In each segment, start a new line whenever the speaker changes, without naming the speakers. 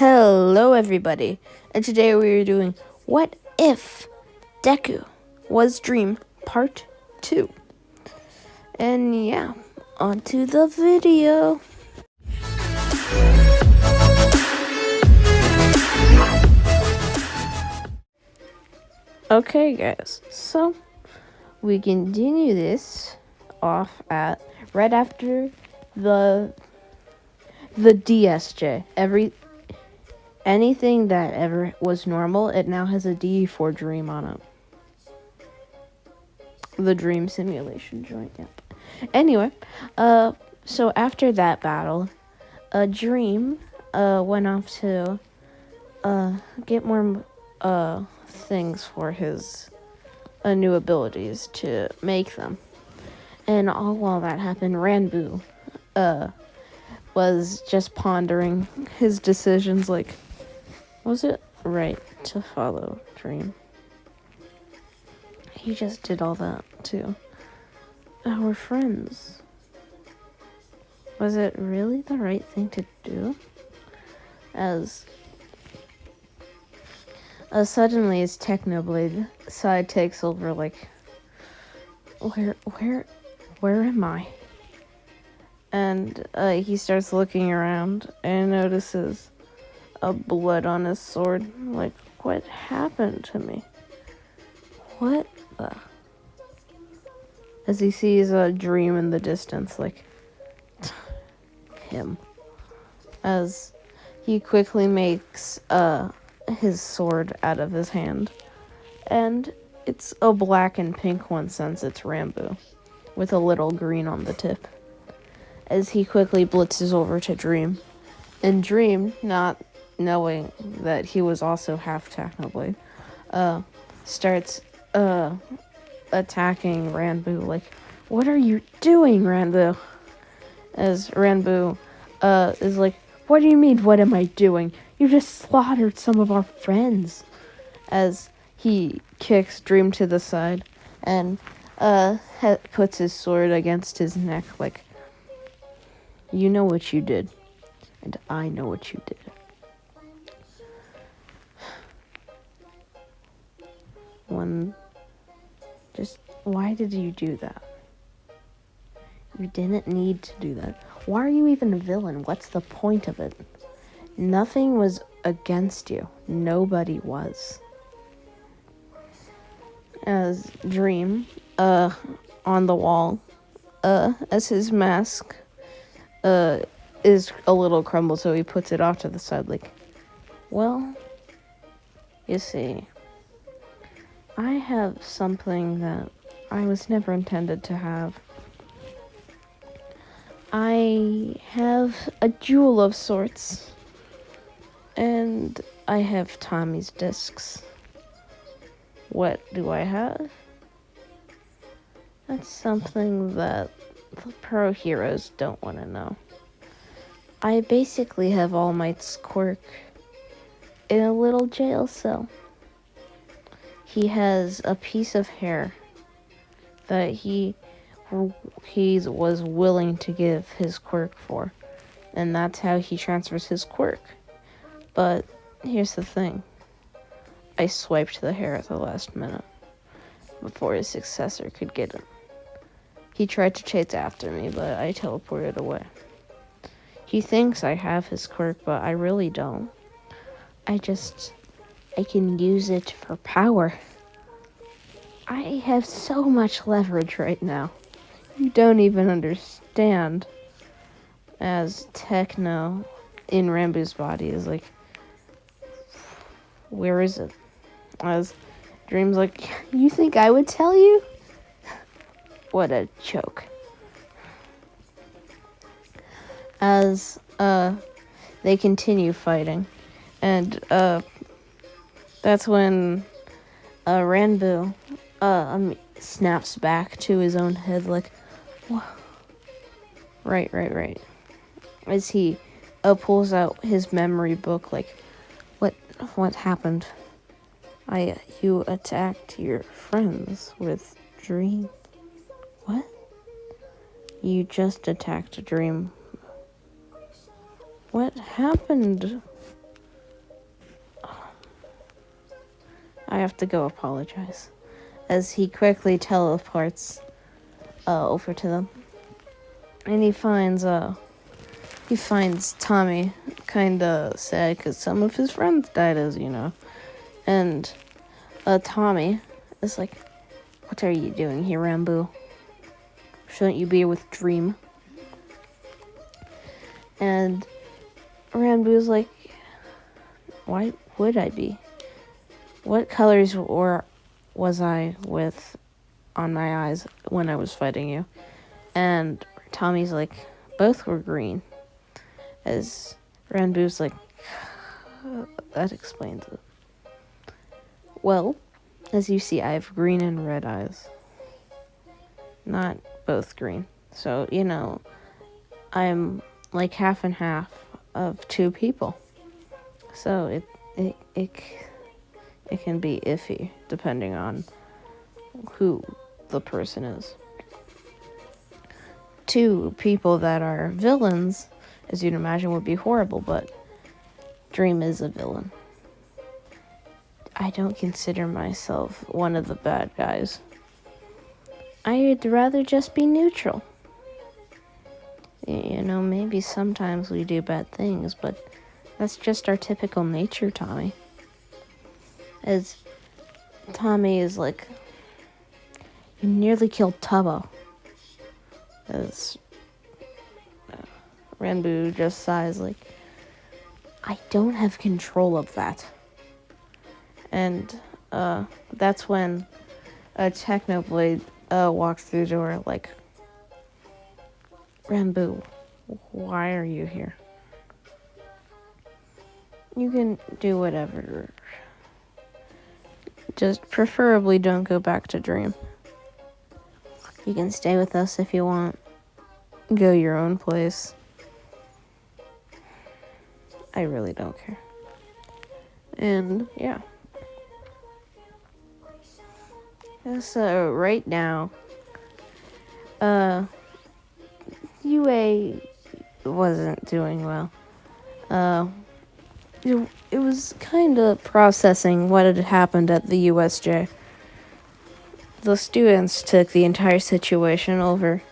Hello, everybody, and today we are doing What If Deku Was Dream Part 2. And yeah, on to the video. Okay, guys, so we continue this off at right after the DSJ. Anything that ever was normal, it now has a D for dream on it. The dream simulation joint, yeah. Anyway, so after that battle, Dream, went off to, get more, things for his, new abilities to make them. And all while that happened, Ranbu, was just pondering his decisions, like, was it right to follow Dream? He just did all that to our friends. Was it really the right thing to do? As suddenly his Technoblade side takes over, like, where am I? And he starts looking around and notices a blood on his sword. Like, what happened to me? What the? As he sees a Dream in the distance, like, him. As he quickly makes his sword out of his hand. And it's a black and pink one since it's Ranbu, with a little green on the tip. As he quickly blitzes over to Dream. And Dream, not knowing that he was also half Technoblade, starts attacking Ranbu. Like, what are you doing, Ranbu? As Ranbu is like, what do you mean, what am I doing? You just slaughtered some of our friends. As he kicks Dream to the side and puts his sword against his neck, like, you know what you did, and I know what you did. Why did you do that? You didn't need to do that. Why are you even a villain? What's the point of it? Nothing was against you. Nobody was. As Dream, on the wall, as his mask, is a little crumbled, so he puts it off to the side, like, well, you see, I have something that I was never intended to have. I have a jewel of sorts, and I have Tommy's discs. What do I have? That's something that the pro heroes don't want to know. I basically have All Might's quirk in a little jail cell. He has a piece of hair that he was willing to give his quirk for, and that's how he transfers his quirk. But here's the thing. I swiped the hair at the last minute before his successor could get him. He tried to chase after me, but I teleported away. He thinks I have his quirk, but I really don't. I can use it for power. I have so much leverage right now. You don't even understand. As Techno in Ranbu's body is like, where is it? As Dream's like, you think I would tell you? What a joke. As they continue fighting, and that's when Ranbu snaps back to his own head, like, whoa. Right. As he pulls out his memory book, like, what happened? You attacked your friends with Dream. What? You just attacked Dream. What happened? I have to go apologize. As he quickly teleports over to them. And he finds Tommy kinda sad because some of his friends died, as you know. And Tommy is like, "What are you doing here, Rambo? Shouldn't you be with Dream?" And Rambo's like, "Why would I be? What colors was I with on my eyes when I was fighting you?" And Tommy's like, "Both were green." As Rambo's like, "That explains it." "Well, as you see, I have green and red eyes. Not both green. So, I'm like half and half of two people. So it can be iffy depending on who the person is." Two people that are villains, as you'd imagine, would be horrible, but Dream is a villain. I don't consider myself one of the bad guys. I'd rather just be neutral. Maybe sometimes we do bad things, but that's just our typical nature, Tommy. As Tommy is like, "You nearly killed Tubbo." As Ranbu just sighs like, "I don't have control of that." And that's when a Technoblade walks through the door like, "Ranbu, why are you here? You can do whatever. Just preferably don't go back to Dream. You can stay with us if you want. Go your own place. I really don't care." And yeah. So right now, UA wasn't doing well. It was kind of processing what had happened at the USJ. The students took the entire situation over.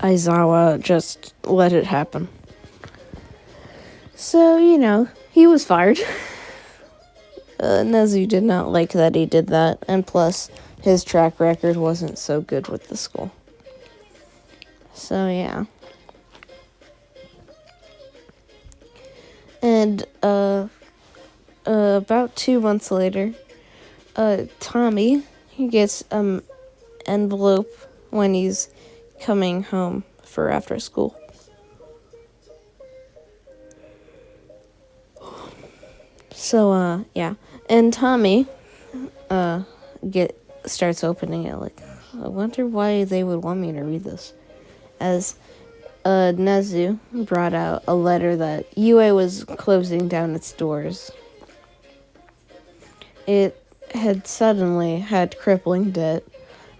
Aizawa just let it happen. So, he was fired. Nezu did not like that he did that, and plus, his track record wasn't so good with the school. So, yeah. And, about 2 months later, Tommy, he gets an envelope when he's coming home for after school. So, yeah. And Tommy, starts opening it like, I wonder why they would want me to read this. As Nezu brought out a letter that UA was closing down its doors. It had suddenly had crippling debt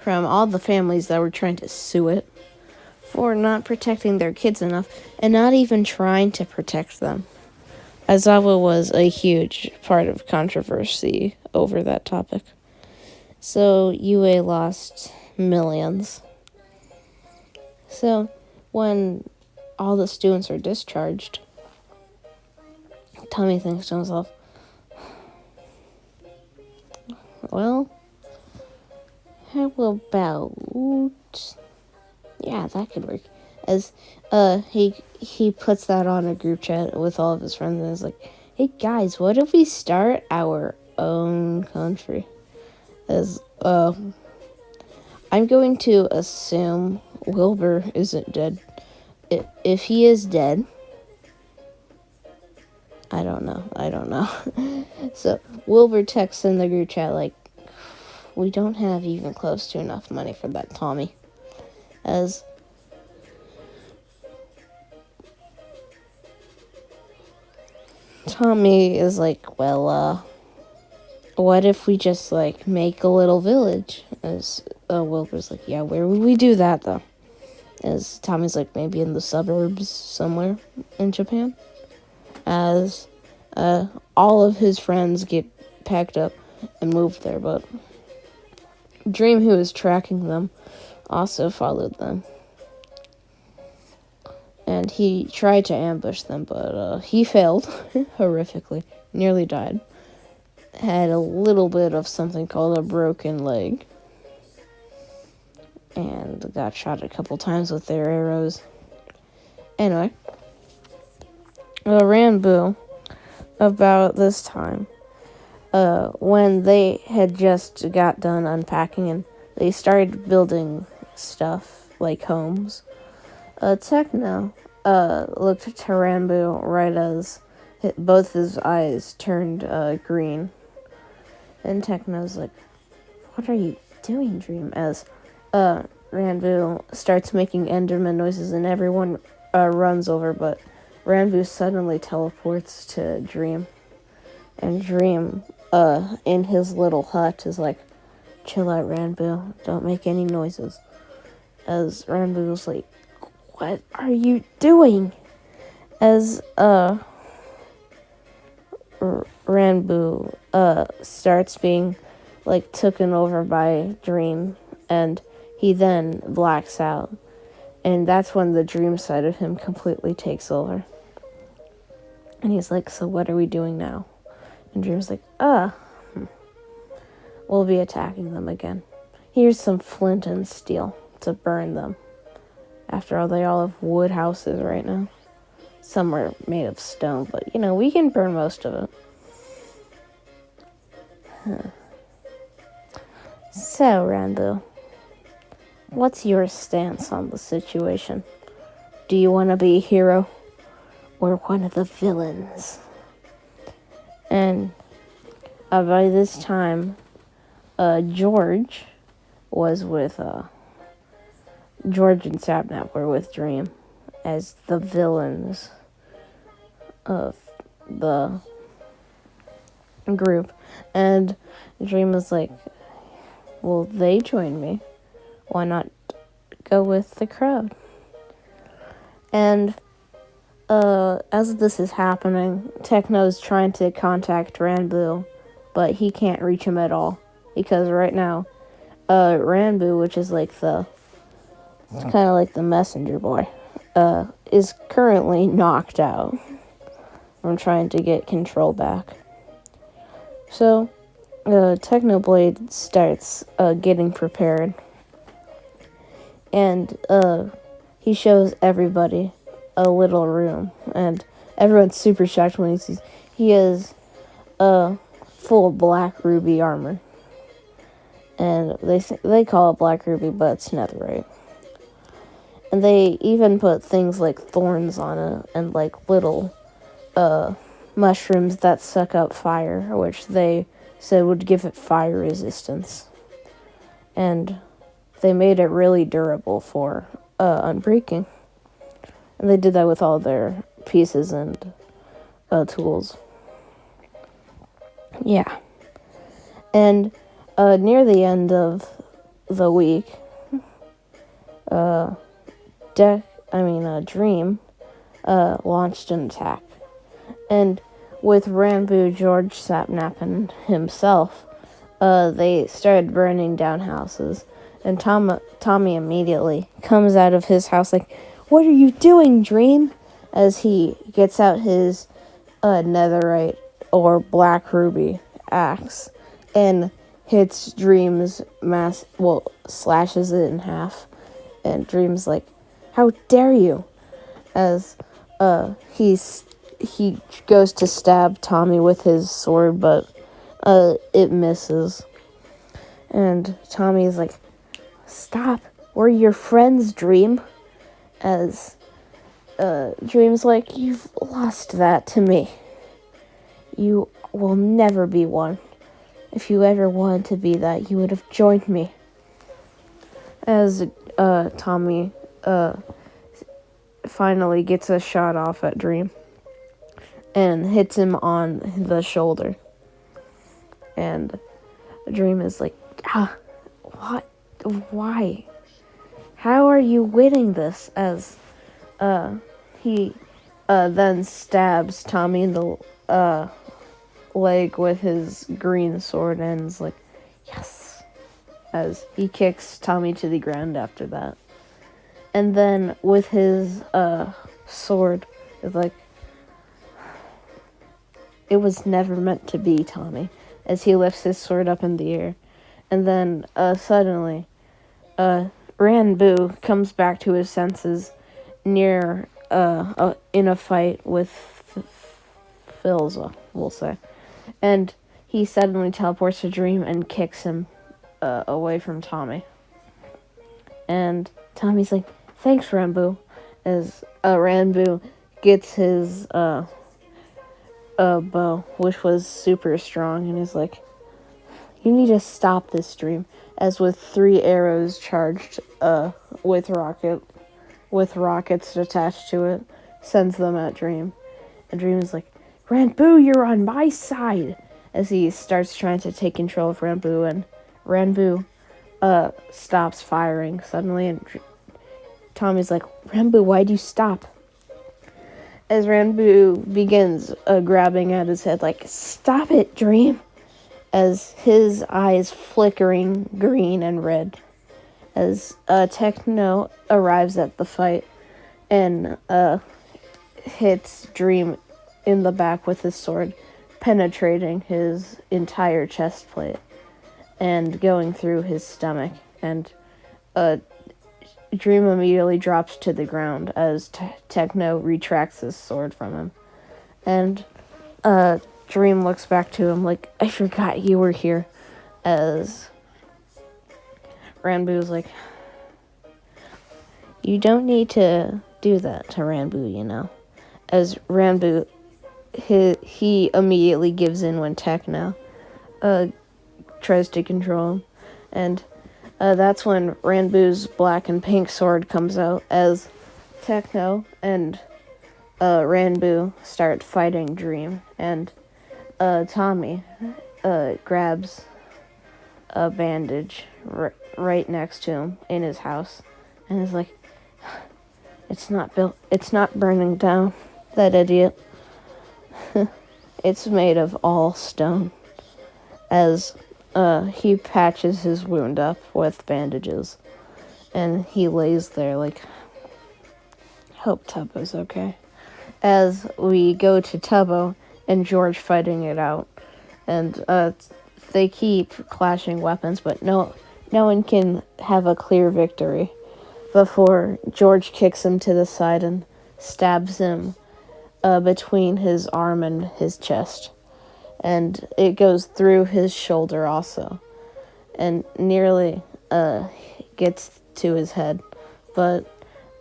from all the families that were trying to sue it for not protecting their kids enough and not even trying to protect them. Aizawa was a huge part of controversy over that topic. So UA lost millions. So when all the students are discharged, Tommy thinks to himself, well, how about... yeah, that could work. As he puts that on a group chat with all of his friends and is like, hey guys, what if we start our own country? As I'm going to assume Wilbur isn't dead. If he is dead, I don't know. So Wilbur texts in the group chat like, we don't have even close to enough money for that, Tommy. As Tommy is like, well, what if we just make a little village? As Wilbur's like, yeah, where would we do that though? As Tommy's like, maybe in the suburbs somewhere in Japan. As All of his friends get packed up and moved there, but Dream, who was tracking them, also followed them. And he tried to ambush them, but he failed horrifically. Nearly died. Had a little bit of something called a broken leg. And got shot a couple times with their arrows. Anyway. Ranboo, about this time, when they had just got done unpacking and they started building stuff, like homes, Techno looked at Ranboo right as both his eyes turned green. And Techno's like, "What are you doing, Dream?" As Ranboo starts making Enderman noises and everyone runs over, but Ranboo suddenly teleports to Dream. And Dream, in his little hut, is like, "Chill out, Ranboo. Don't make any noises." As Ranboo's like, "What are you doing?" As Ranboo starts being like taken over by Dream, and he then blacks out, and that's when the dream side of him completely takes over. And he's like, "So what are we doing now?" And Dream's like, we'll be attacking them again. Here's some flint and steel to burn them. After all, they all have wood houses right now. Some are made of stone, but, we can burn most of it. So, Ranboo, what's your stance on the situation? Do you want to be a hero or one of the villains? And by this time, George was with George and Sapnap were with Dream as the villains of the group. And Dream was like, "Well, they joined me. Why not go with the crowd?" And as this is happening, Techno's trying to contact Ranboo, but he can't reach him at all. Because right now, Ranboo, which is like kind of like the messenger boy, is currently knocked out from trying to get control back. So, Technoblade starts getting prepared. And he shows everybody a little room. And everyone's super shocked when he has full black ruby armor. And they call it black ruby, but it's netherite. And they even put things like thorns on it and like little mushrooms that suck up fire, which they said would give it fire resistance. And they made it really durable for unbreaking. And they did that with all their pieces and tools. Yeah. And near the end of the week, Dream launched an attack. And with Ranboo, George, Sapnap, and himself, they started burning down houses. And Tommy immediately comes out of his house like, "What are you doing, Dream?" As he gets out his netherite or black ruby axe and hits Dream's slashes it in half. And Dream's like, "How dare you?" As he goes to stab Tommy with his sword, but it misses. And Tommy's like, "Stop, we're your friends, Dream." As Dream's like, "You've lost that to me. You will never be one. If you ever wanted to be that, you would have joined me." As Tommy finally gets a shot off at Dream and hits him on the shoulder. And Dream is like, "What? Why? How are you winning this?" As he then stabs Tommy in the leg with his green sword and is like, yes, as he kicks Tommy to the ground after that. And then with his sword, is like, it was never meant to be, Tommy, as he lifts his sword up in the air. And then suddenly, Ranboo comes back to his senses near in a fight with Philza, we'll say. And he suddenly teleports to Dream and kicks him away from Tommy. And Tommy's like, thanks, Ranboo, as Ranboo gets his bow, which was super strong, and is like, you need to stop this Dream, as with 3 arrows charged with rockets attached to it, sends them at Dream. And Dream is like, Ranboo, you're on my side, as he starts trying to take control of Ranboo, and Ranboo stops firing suddenly, and Tommy's like, Ranboo, why'd you stop? As Ranboo begins grabbing at his head, like, stop it, Dream, as his eyes flickering green and red, as Techno arrives at the fight and hits Dream in the back with his sword, penetrating his entire chest plate and going through his stomach, and Dream immediately drops to the ground as Techno retracts his sword from him. And Dream looks back to him like, I forgot you were here, as Ranboo's like, you don't need to do that to Ranboo, you know. As Ranboo, he immediately gives in when Techno tries to control him. And that's when Ranboo's black and pink sword comes out as Techno and Ranboo start fighting Dream. And Tommy grabs a bandage right next to him in his house and is like, it's not burning down, that idiot. It's made of all stone, as he patches his wound up with bandages, and he lays there like, hope Tubbo's okay. As we go to Tubbo and George fighting it out, and they keep clashing weapons, but no one can have a clear victory before George kicks him to the side and stabs him between his arm and his chest. And it goes through his shoulder also, and nearly gets to his head, but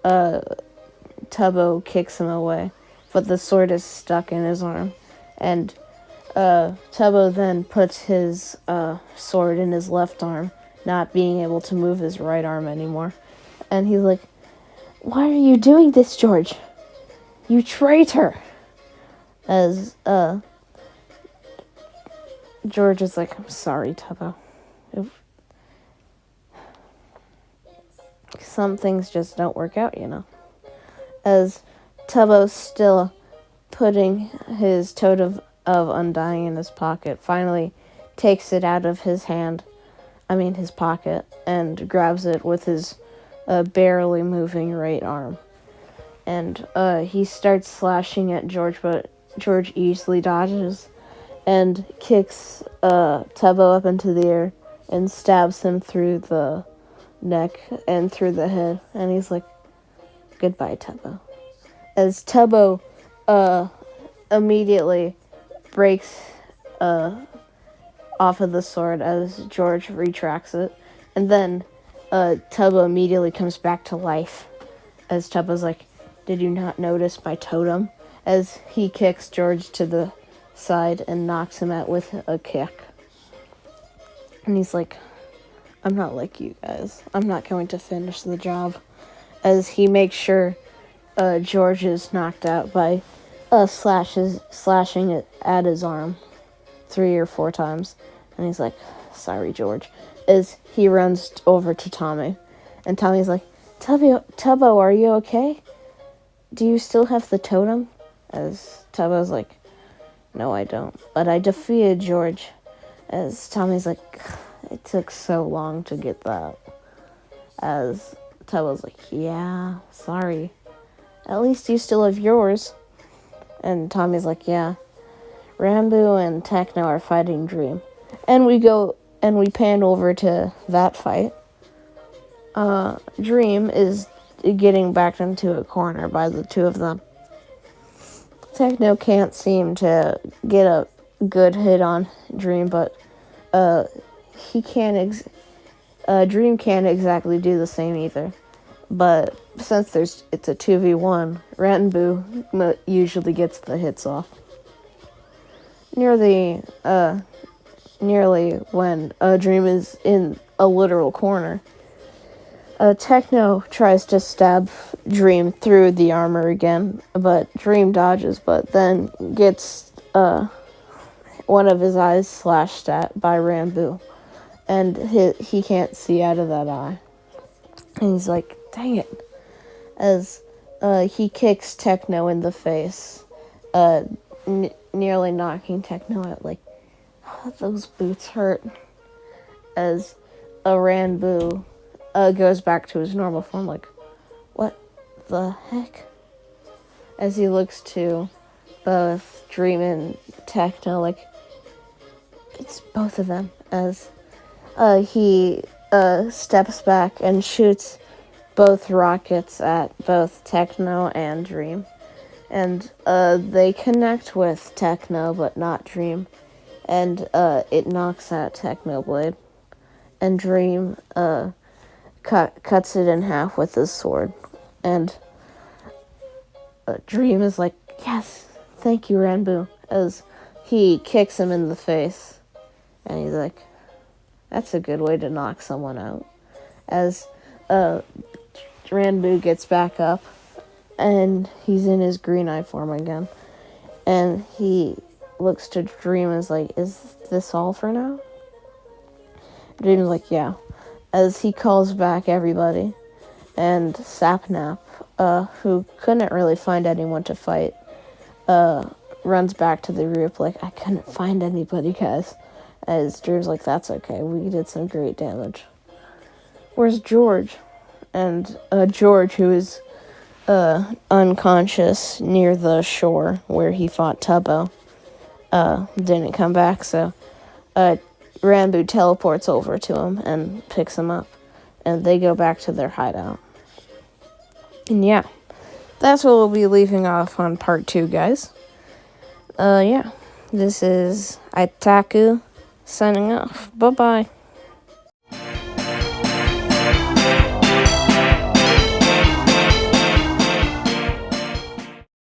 Tubbo kicks him away, but the sword is stuck in his arm, and Tubbo then puts his sword in his left arm, not being able to move his right arm anymore, and he's like, why are you doing this, George? You traitor! As George is like, I'm sorry, Tubbo. Some things just don't work out, you know. As Tubbo's still putting his totem of Undying in his pocket, finally takes it out of his pocket, and grabs it with his barely moving right arm. And he starts slashing at George, but George easily dodges and kicks Tubbo up into the air and stabs him through the neck and through the head. And he's like, goodbye, Tubbo. As Tubbo immediately breaks off of the sword as George retracts it. And then Tubbo immediately comes back to life as Tubbo's like, did you not notice my totem? As he kicks George to the side and knocks him out with a kick. And he's like, I'm not like you guys. I'm not going to finish the job. As he makes sure George is knocked out by slashing it at his arm 3 or 4 times. And he's like, sorry, George. As he runs over to Tommy. And Tommy's like, Tubbo, are you okay? Do you still have the totem? as Tubbo's like, no, I don't. But I defeated George, as Tommy's like, it took so long to get that. As Tubbo's like, yeah, sorry. At least you still have yours. And Tommy's like, yeah. Rambo and Techno are fighting Dream. And we pan over to that fight. Dream is getting backed into a corner by the two of them. Techno can't seem to get a good hit on Dream, but he can't. Dream can't exactly do the same either. But since it's a 2v1, Rambo usually gets the hits off. Nearly when Dream is in a literal corner, Techno tries to stab Dream through the armor again, but Dream dodges, but then gets one of his eyes slashed at by Rambo, and he can't see out of that eye. And he's like, dang it, as he kicks Techno in the face, nearly knocking Techno out, like, oh, those boots hurt, as Rambo goes back to his normal form, like, what the heck? As he looks to both Dream and Techno, like, it's both of them, as he steps back and shoots both rockets at both Techno and Dream. And they connect with Techno, but not Dream. And it knocks out Technoblade. And Dream cuts it in half with his sword. And Dream is like, yes, thank you, Rambo, as he kicks him in the face. And he's like, that's a good way to knock someone out. As Rambo gets back up, and he's in his green eye form again. And he looks to Dream and is like, is this all for now? Dream's like, yeah. As he calls back everybody. And Sapnap, who couldn't really find anyone to fight, runs back to the group like, I couldn't find anybody, guys. As Dream's like, that's okay, we did some great damage. Where's George? And George, who is unconscious near the shore where he fought Tubbo, didn't come back, so Rambo teleports over to him and picks him up, and they go back to their hideout. And yeah, that's what we'll be leaving off on part 2, guys. Yeah, this is Itaku signing off. Bye-bye.